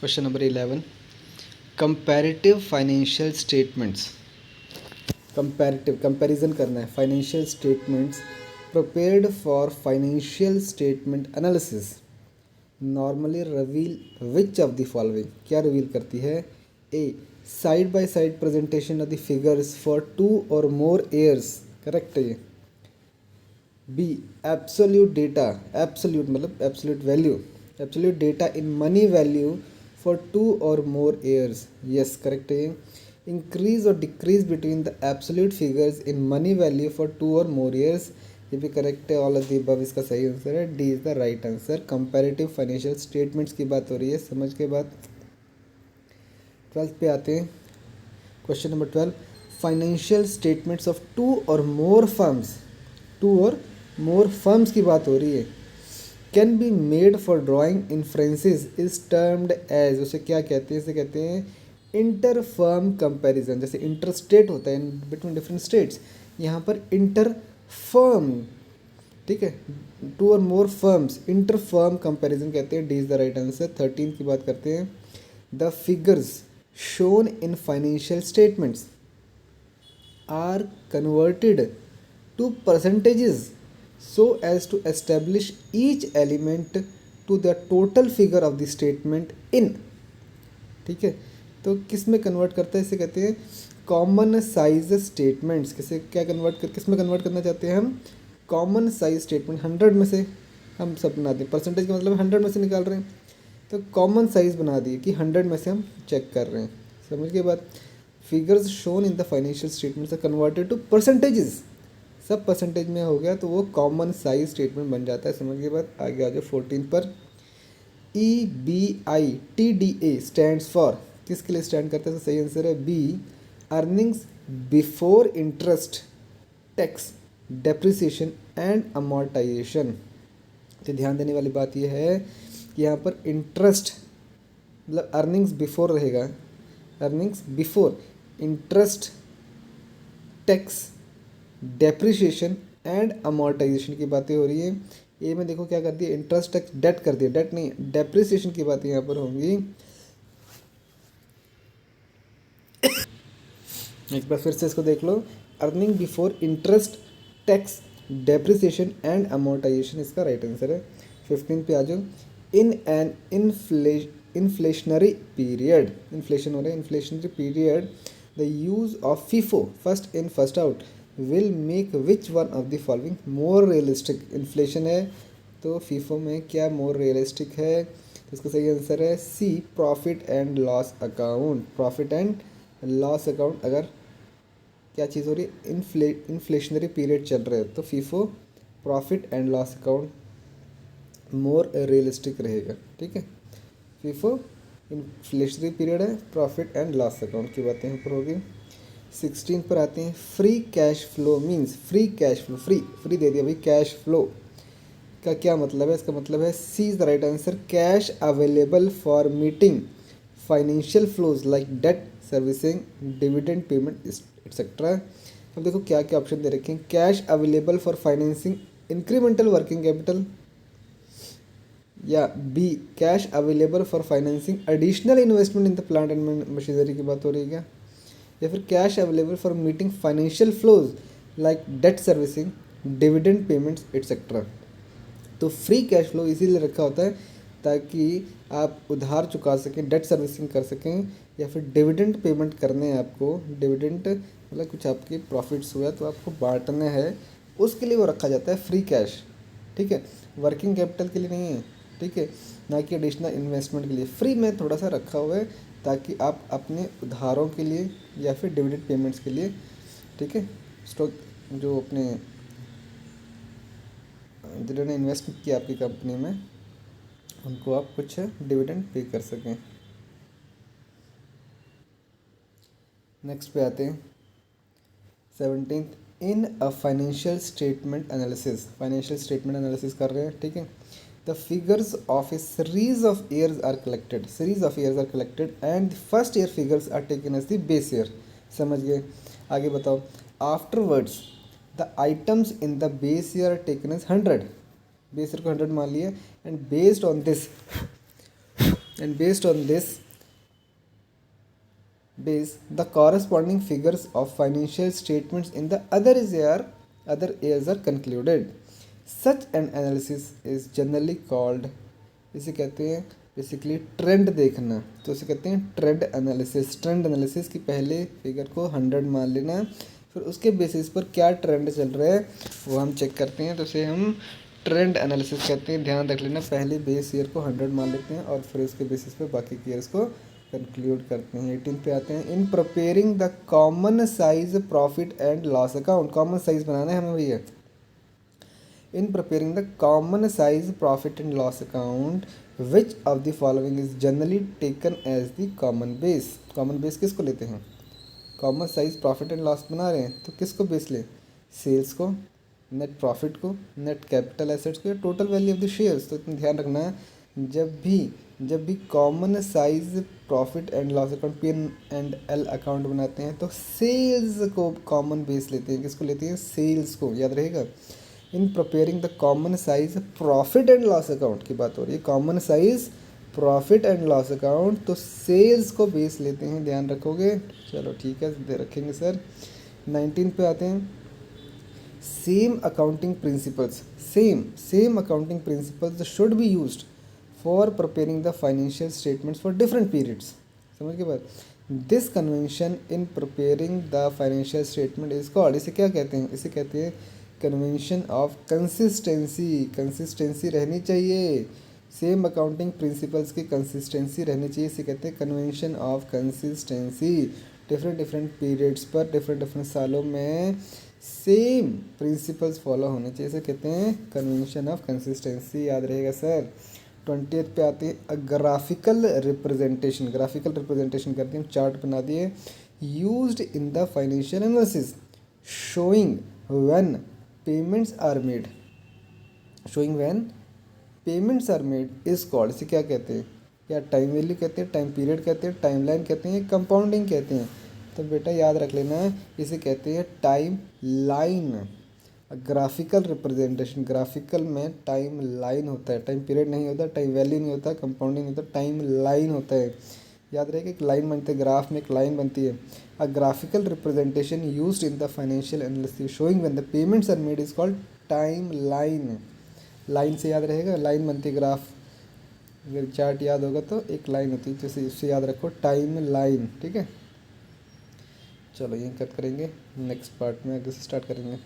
Question number 11, comparative financial statements. Comparative comparison करना है financial statements prepared for financial statement analysis normally reveal which of the following. क्या reveal करती है? A, side by side presentation of the figures for 2 और more years, correct है ये। B, absolute data, absolute मतलब absolute value, absolute data in money value for 2 और more years, yes correct है। Increase or decrease between the absolute figures in money value for 2 और more years, ये भी correct है। All of the above इसका सही answer है, D is the right answer. Comparative financial statements की बात हो रही है, समझ के बाद 12th पे आते हैं। Question number 12, financial statements of 2 और मोर फर्म्स, 2 और मोर फर्म्स की बात हो रही है। Can be made for drawing inferences is termed as, उसे क्या कहते हैं? इसे कहते हैं इंटर फर्म कंपेरिजन। जैसे इंटर स्टेट होता है बिटवीन डिफरेंट स्टेट्स, यहाँ पर इंटर फर्म, ठीक है, 2 और more firms, inter firm comparison कहते हैं, D is the right answer. 13 की बात करते हैं। The figures shown in financial statements are converted to percentages so as to establish each element to the total figure of the statement in, ठीक है। तो किस में कन्वर्ट करता है? इसे कहते हैं कॉमन साइज स्टेटमेंट्स। किसे क्या कन्वर्ट कर, किस में कन्वर्ट करना चाहते हैं हम? कॉमन साइज स्टेटमेंट 100 में से हम सब बना दें, परसेंटेज का मतलब 100 में से निकाल रहे हैं, तो कॉमन साइज बना दिए कि 100 में से हम चेक कर रहे हैं। समझ के बाद figures shown in the financial statements are converted to percentages, सब परसेंटेज में हो गया तो वो कॉमन साइज स्टेटमेंट बन जाता है। समझ के बाद आगे आ जाओ 14 पर। EBITDA स्टैंड्स फॉर, किसके लिए स्टैंड करता है? तो सही आंसर है B, earnings before interest, tax, depreciation and amortisation. तो ध्यान देने वाली बात यह है कि यहाँ पर इंटरेस्ट मतलब अर्निंग्स बिफोर रहेगा, earnings before interest, tax, depreciation and amortisation की बातें हो रही है। ए में देखो क्या कर दिया, इंटरेस्ट टैक्स डेट कर दिया, डेट नहीं डेप्रिसिएशन की बातें यहाँ पर होंगी। एक बार फिर से इसको देख लो, earning before interest, tax, depreciation and amortisation इसका राइट आंसर है। 15 पे आ जाओ। In an inflationary period, inflation हो रहा है, inflationary period the use of FIFO, first in first out, will make which one of the following more realistic. Inflation है तो फीफो में क्या मोर रियलिस्टिक है? तो इसका सही आंसर है C, profit and loss account. Profit and loss account अगर क्या चीज़ हो रही है, इन्फ्लेशनरी पीरियड चल रहा है तो FIFO profit and loss account more realistic रहेगा, ठीक है। फीफो इन्फ्लेशनरी पीरियड है, प्रॉफिट एंड लॉस अकाउंट की बातें यहाँ पर होगी। 16 पर आते हैं। Free cash flow means, free cash flow, free दे दिया भाई, कैश फ्लो का क्या मतलब है? इसका मतलब है C is the right answer, cash available for meeting financial flows like debt servicing, dividend payment etcetera. अब देखो क्या क्या ऑप्शन दे रखे हैं। Cash available for financing incremental working capital, या B cash available for financing additional investment in the plant and machinery की बात हो रही है क्या? या फिर cash available for meeting financial flows like debt servicing, dividend payments etcetera. तो फ्री कैश फ्लो इसीलिए रखा होता है ताकि आप उधार चुका सकें, डेट सर्विसिंग कर सकें, या फिर डिविडेंड पेमेंट करने हैं आपको। डिविडेंड मतलब कुछ आपके प्रॉफिट्स हुआ तो आपको बांटना है, उसके लिए वो रखा जाता है फ्री कैश, ठीक है। वर्किंग कैपिटल के लिए नहीं है, ठीक है, ना कि एडिशनल इन्वेस्टमेंट के लिए। फ्री में थोड़ा सा रखा हुआ है ताकि आप अपने उधारों के लिए या फिर डिविडेंड पेमेंट्स के लिए, ठीक है, स्टॉक जो अपने जिन्होंने इन्वेस्ट किया आपकी कंपनी में उनको आप कुछ डिविडेंड पे कर सकें। नेक्स्ट पे आते हैं 17th। In a financial statement analysis, financial statement analysis कर रहे हैं, ठीक है। The figures of a series of years are collected, series of years are collected and the first year figures are taken as the base year. समझ गए? आगे बताओ। Afterwards the items in the base year are taken as 100, base year को 100 मान लिया, and based on this and based on this base the corresponding figures of financial statements in the other years are concluded. Such an analysis is generally called, इसे कहते हैं basically trend देखना, तो इसे कहते हैं ट्रेंड एनालिसिस की पहले फिगर को 100 मान लेना, फिर उसके बेसिस पर क्या ट्रेंड चल रहा है वो हम चेक करते हैं, तो उसे हम ट्रेंड एनालिसिस कहते हैं। ध्यान रख लेना, पहले बेस ईयर को 100 मान लेते हैं और फिर उसके बेसिस पर बाकी के ईयर्स को कंक्लूड करते हैं। 18 पे आते हैं। In preparing the common size profit and loss account, common size बनाना है हमें भैया। In preparing the common size profit and loss account which of the following is generally taken as the common base. Common base किसको लेते हैं? Common size profit and loss बना रहे हैं तो किसको बेस लें? सेल्स को, नेट प्रॉफिट को, नेट कैपिटल एसेट्स को, या total value of the shares. तो इतना ध्यान रखना, जब भी common size profit and loss account P&L account बनाते हैं तो सेल्स को कॉमन बेस लेते हैं। किसको लेते हैं? सेल्स को, याद रहेगा। इन preparing the common size profit and loss account की बात हो रही है। Common size profit and loss account तो सेल्स को बेस लेते हैं, ध्यान रखोगे। चलो ठीक है, दे रखेंगे सर। 19 पे आते हैं। Same accounting principles should be used for preparing the financial statements for different periods. समझ के बाद, this convention in preparing the financial statement is called, इसे क्या कहते हैं? इसे कहते हैं कन्वेंशन ऑफ कंसिस्टेंसी। कंसिस्टेंसी रहनी चाहिए, सेम अकाउंटिंग प्रिंसिपल्स की कंसिस्टेंसी रहनी चाहिए, इसे कहते हैं convention of consistency. Different periods पर डिफरेंट सालों में सेम प्रिंसिपल्स फॉलो होने चाहिए, इसे कहते हैं कन्वेंशन ऑफ कंसिस्टेंसी, याद रहेगा सर। 20th पे आते हैं ग्राफिकल रिप्रेजेंटेशन करते हैं, चार्ट बना दिए। Used in the financial analysis showing when payments are made is called, इसे क्या कहते हैं? या टाइम वैल्यू कहते हैं, टाइम पीरियड कहते हैं, टाइम लाइन कहते हैं, कंपाउंडिंग कहते हैं। तो बेटा याद रख लेना, इसे कहते हैं time line. Graphical representation, graphical में टाइम लाइन होता है, टाइम पीरियड नहीं होता, टाइम वैल्यू नहीं होता, कंपाउंडिंग नहीं होता, टाइम लाइन होता है। याद रहेगा, एक लाइन बनती है, ग्राफ में एक लाइन बनती है। A graphical representation used in the financial analysis showing when the payments are made is called time line. Line से याद रहेगा, लाइन बनती है ग्राफ, अगर चार्ट याद होगा तो एक लाइन होती है, जैसे इससे याद रखो टाइम लाइन। ठीक है, चलो यहीं कट करेंगे, नेक्स्ट पार्ट में आगे से स्टार्ट करेंगे।